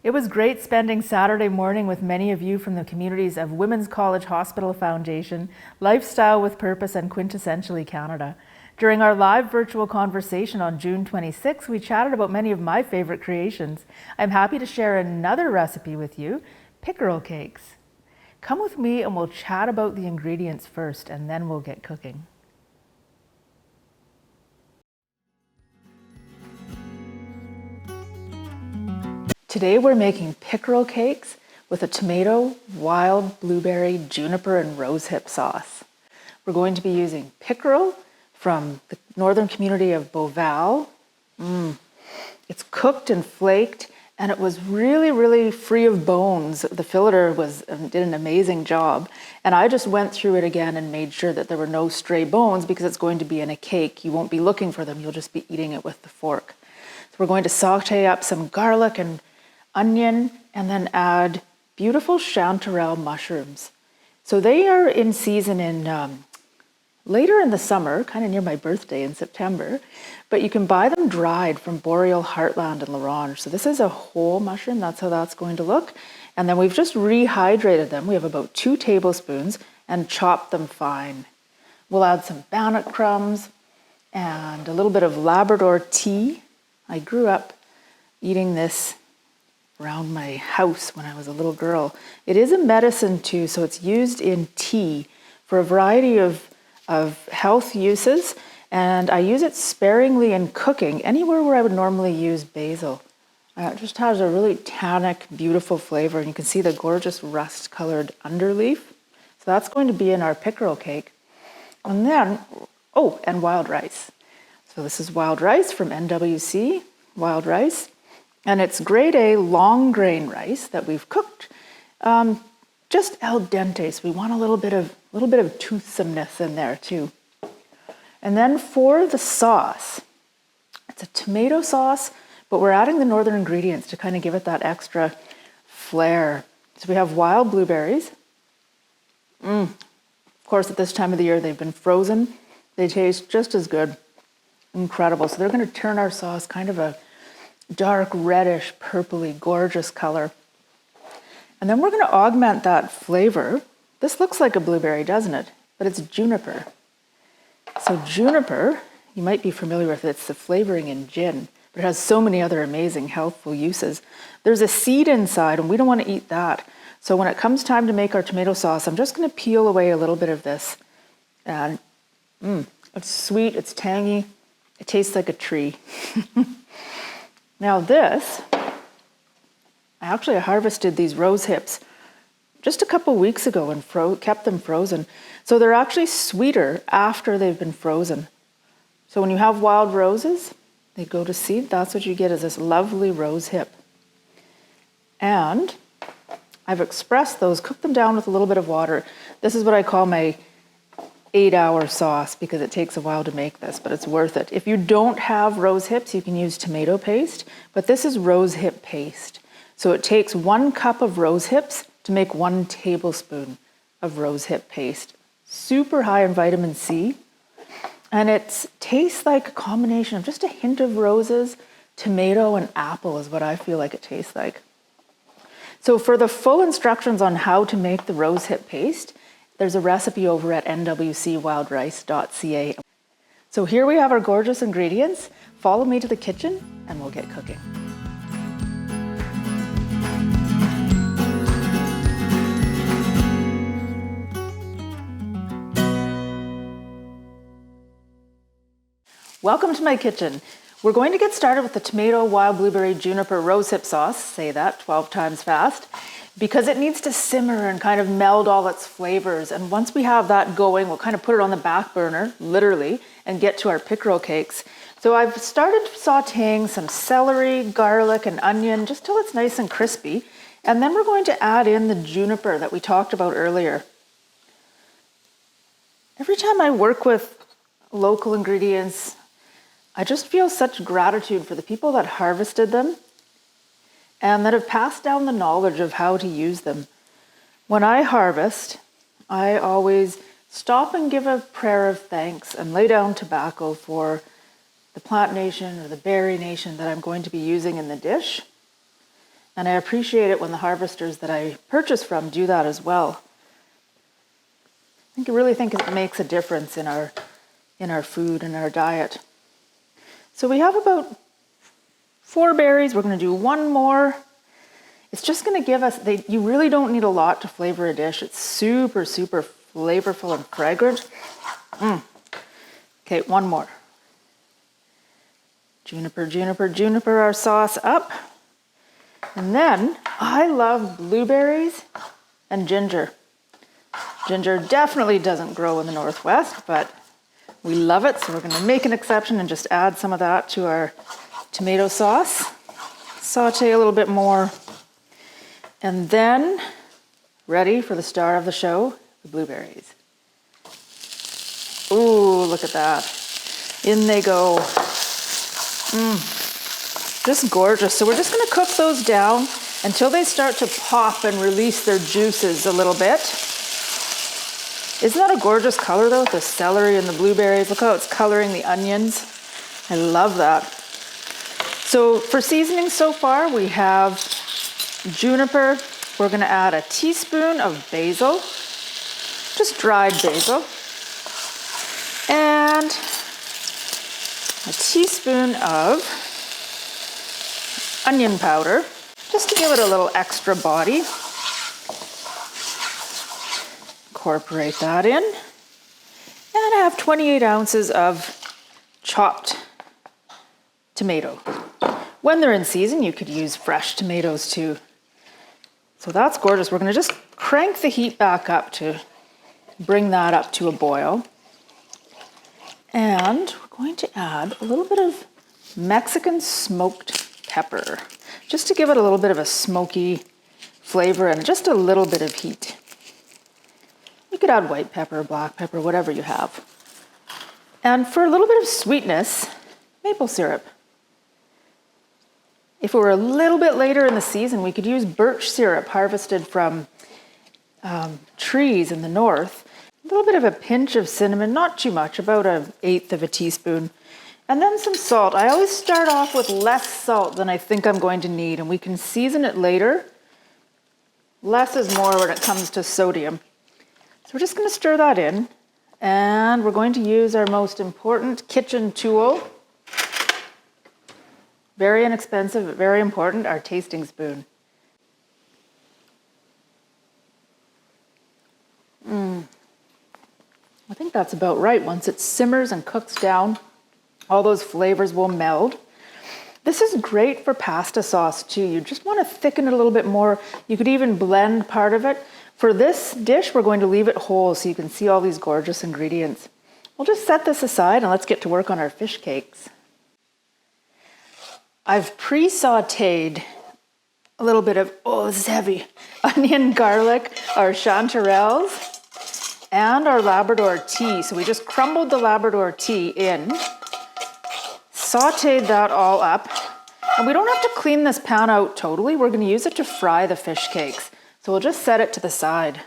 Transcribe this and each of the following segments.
It was great spending Saturday morning with many of you from the communities of Women's College Hospital Foundation, Lifestyle with Purpose, and Quintessentially Canada. During our live virtual conversation on June 26, we chatted about many of my favorite creations. I'm happy to share another recipe with you, pickerel cakes. Come with me and we'll chat about the ingredients first, and then we'll get cooking. Today we're making pickerel cakes with a tomato, wild blueberry, juniper, and rosehip sauce. We're going to be using pickerel from the northern community of Beauval. It's cooked and flaked, and it was really free of bones. The filleter did an amazing job, and I just went through it again and made sure that there were no stray bones because it's going to be in a cake. You won't be looking for them, you'll just be eating it with the fork. So we're going to saute up some garlic and onion, and then add beautiful chanterelle mushrooms. So they are in season in later in the summer, kind of near my birthday in September, but you can buy them dried from Boreal Heartland in La Ronge. So this is a whole mushroom, that's how that's going to look. And then we've just rehydrated them. We have about 2 tablespoons and chopped them fine. We'll add some bannock crumbs and a little bit of Labrador tea. I grew up eating this around my house when I was a little girl. It is a medicine too, so it's used in tea for a variety of health uses, and I use it sparingly in cooking, anywhere where I would normally use basil. It just has a really tannic, beautiful flavor, and you can see the gorgeous rust-colored underleaf. So that's going to be in our pickerel cake. And then, and wild rice. So this is wild rice from NWC, wild rice. And it's grade A long grain rice that we've cooked just al dente. So we want a little bit of toothsomeness in there too. And then for the sauce, it's a tomato sauce, but we're adding the northern ingredients to kind of give it that extra flair. So we have wild blueberries. Of course, at this time of the year, they've been frozen. They taste just as good. Incredible. So they're going to turn our sauce kind of a dark reddish, purpley, gorgeous color. And then we're going to augment that flavor. This looks like a blueberry, doesn't it? But it's juniper. So juniper, you might be familiar with it. It's the flavoring in gin, but it has so many other amazing healthful uses. There's a seed inside, and we don't want to eat that. So when it comes time to make our tomato sauce, I'm just going to peel away a little bit of this. And it's sweet, it's tangy, it tastes like a tree. Now this, I harvested these rose hips just a couple weeks ago and kept them frozen. So they're actually sweeter after they've been frozen. So when you have wild roses, they go to seed. That's what you get, is this lovely rose hip. And I've expressed those, cooked them down with a little bit of water. This is what I call my 8-hour sauce because it takes a while to make this, but it's worth it. If you don't have rose hips, you can use tomato paste, but this is rose hip paste. So it takes 1 cup of rose hips to make 1 tablespoon of rose hip paste. Super high in vitamin C, and it tastes like a combination of just a hint of roses, tomato, and apple is what I feel like it tastes like. So for the full instructions on how to make the rose hip paste, there's a recipe over at nwcwildrice.ca. So here we have our gorgeous ingredients. Follow me to the kitchen and we'll get cooking. Welcome to my kitchen. We're going to get started with the tomato, wild blueberry, juniper, rosehip sauce. Say that 12 times fast. Because it needs to simmer and kind of meld all its flavors. And once we have that going, we'll kind of put it on the back burner, literally, and get to our pickerel cakes. So I've started sauteing some celery, garlic, and onion, just till it's nice and crispy. And then we're going to add in the juniper that we talked about earlier. Every time I work with local ingredients, I just feel such gratitude for the people that harvested them and that have passed down the knowledge of how to use them. When I harvest, I always stop and give a prayer of thanks and lay down tobacco for the plant nation or the berry nation that I'm going to be using in the dish. And I appreciate it when the harvesters that I purchase from do that as well. I really think it makes a difference in our food and our diet. So we have about 4 berries. We're going to do 1 more. It's just going to give us, you really don't need a lot to flavor a dish. It's super, super flavorful and fragrant. Okay, 1 more. Juniper, juniper, juniper our sauce up. And then I love blueberries and ginger. Ginger definitely doesn't grow in the Northwest, but we love it. So we're going to make an exception and just add some of that to our tomato sauce. Saute a little bit more. And then, ready for the star of the show, the blueberries. Ooh, look at that. In they go. Just gorgeous. So we're just going to cook those down until they start to pop and release their juices a little bit. Isn't that a gorgeous color though? The celery and the blueberries. Look how it's coloring the onions. I love that. So for seasoning so far, we have juniper. We're going to add a teaspoon of basil, just dried basil, and a teaspoon of onion powder, just to give it a little extra body. Incorporate that in. And I have 28 ounces of chopped tomato. When they're in season, you could use fresh tomatoes too. So that's gorgeous. We're going to just crank the heat back up to bring that up to a boil. And we're going to add a little bit of Mexican smoked pepper, just to give it a little bit of a smoky flavor and just a little bit of heat. You could add white pepper, black pepper, whatever you have. And for a little bit of sweetness, maple syrup. If it were a little bit later in the season, we could use birch syrup harvested from trees in the north. A little bit of a pinch of cinnamon, not too much, about 1/8 of a teaspoon. And then some salt. I always start off with less salt than I think I'm going to need, and we can season it later. Less is more when it comes to sodium. So we're just going to stir that in, and we're going to use our most important kitchen tool. Very inexpensive, but very important, our tasting spoon. I think that's about right. Once it simmers and cooks down, all those flavors will meld. This is great for pasta sauce too. You just want to thicken it a little bit more. You could even blend part of it. For this dish, we're going to leave it whole so you can see all these gorgeous ingredients. We'll just set this aside and let's get to work on our fish cakes. I've pre-sauteed a little bit of, oh, this is heavy, onion, garlic, our chanterelles, and our Labrador tea. So we just crumbled the Labrador tea in, sauteed that all up, and we don't have to clean this pan out totally. We're going to use it to fry the fish cakes. So we'll just set it to the side.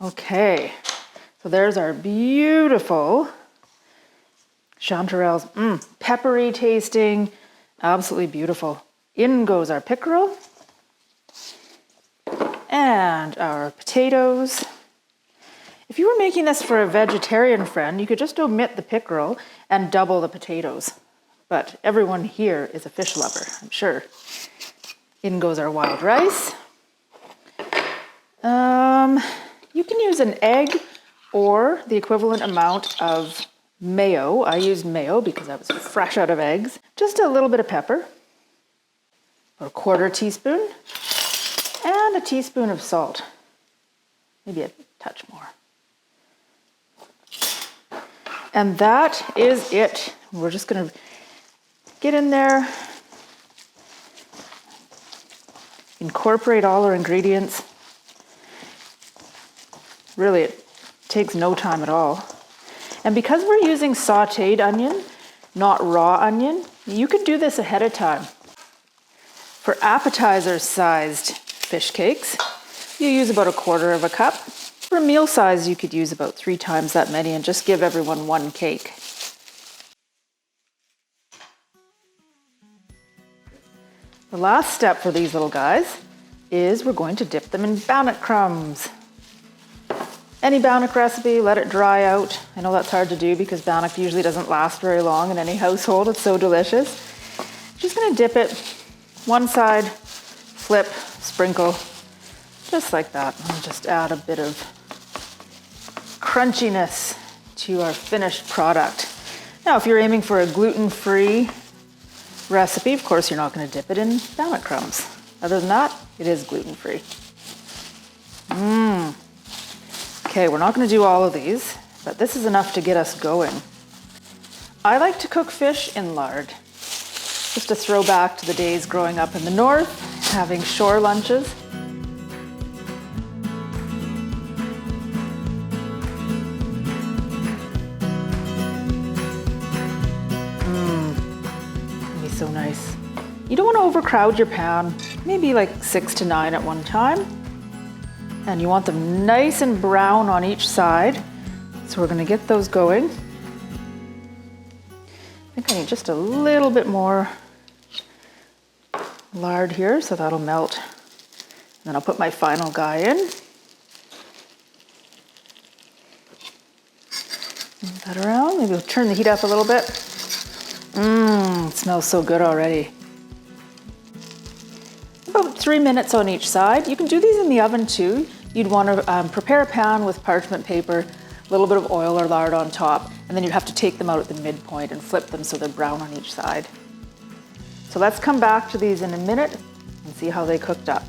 Okay, so there's our beautiful chanterelles, peppery tasting, absolutely beautiful. In goes our pickerel and our potatoes. If you were making this for a vegetarian friend, you could just omit the pickerel and double the potatoes. But everyone here is a fish lover, I'm sure. In goes our wild rice. You can use an egg or the equivalent amount of mayo. I used mayo because I was fresh out of eggs. Just a little bit of pepper, or 1/4 teaspoon, and a teaspoon of salt. Maybe a touch more. And that is it. We're just going to get in there, incorporate all our ingredients. Really, it takes no time at all. And because we're using sauteed onion, not raw onion, you could do this ahead of time. For appetizer-sized fish cakes, you use about 1/4 cup. For meal size, you could use about 3 times that many and just give everyone 1 cake. The last step for these little guys is we're going to dip them in bannock crumbs. Any bannock recipe, let it dry out. I know that's hard to do because bannock usually doesn't last very long in any household. It's so delicious. Just gonna dip it one side, flip, sprinkle, just like that. And just add a bit of crunchiness to our finished product. Now, if you're aiming for a gluten-free recipe, of course, you're not gonna dip it in bannock crumbs. Other than that, it is gluten-free. Okay, we're not gonna do all of these, but this is enough to get us going. I like to cook fish in lard. Just a throwback to the days growing up in the north, having shore lunches. It'd be so nice. You don't want to overcrowd your pan, maybe like 6 to 9 at one time. And you want them nice and brown on each side. So we're going to get those going. I think I need just a little bit more lard here, so that'll melt. And then I'll put my final guy in. Move that around. Maybe we'll turn the heat up a little bit. It smells so good already. About 3 minutes on each side. You can do these in the oven too. You'd want to prepare a pan with parchment paper, a little bit of oil or lard on top, and then you'd have to take them out at the midpoint and flip them so they're brown on each side. So let's come back to these in a minute and see how they cooked up.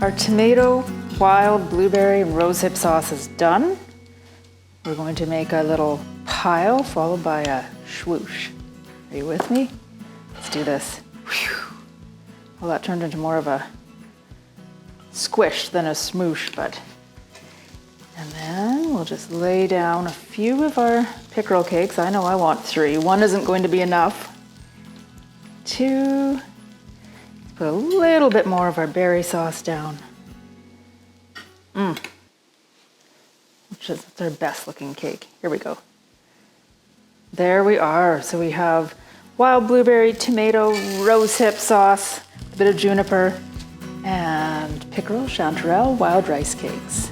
Our tomato, wild blueberry, and rosehip sauce is done. We're going to make a little pile followed by a swoosh. Are you with me? Let's do this. Whew. Well, that turned into more of a squish than a smoosh, but. And then we'll just lay down a few of our pickerel cakes. I know I want 3. 1 isn't going to be enough. 2. Put a little bit more of our berry sauce down. Which is our best looking cake. Here we go. There we are. So we have wild blueberry, tomato, rosehip sauce, a bit of juniper, and pickerel chanterelle wild rice cakes.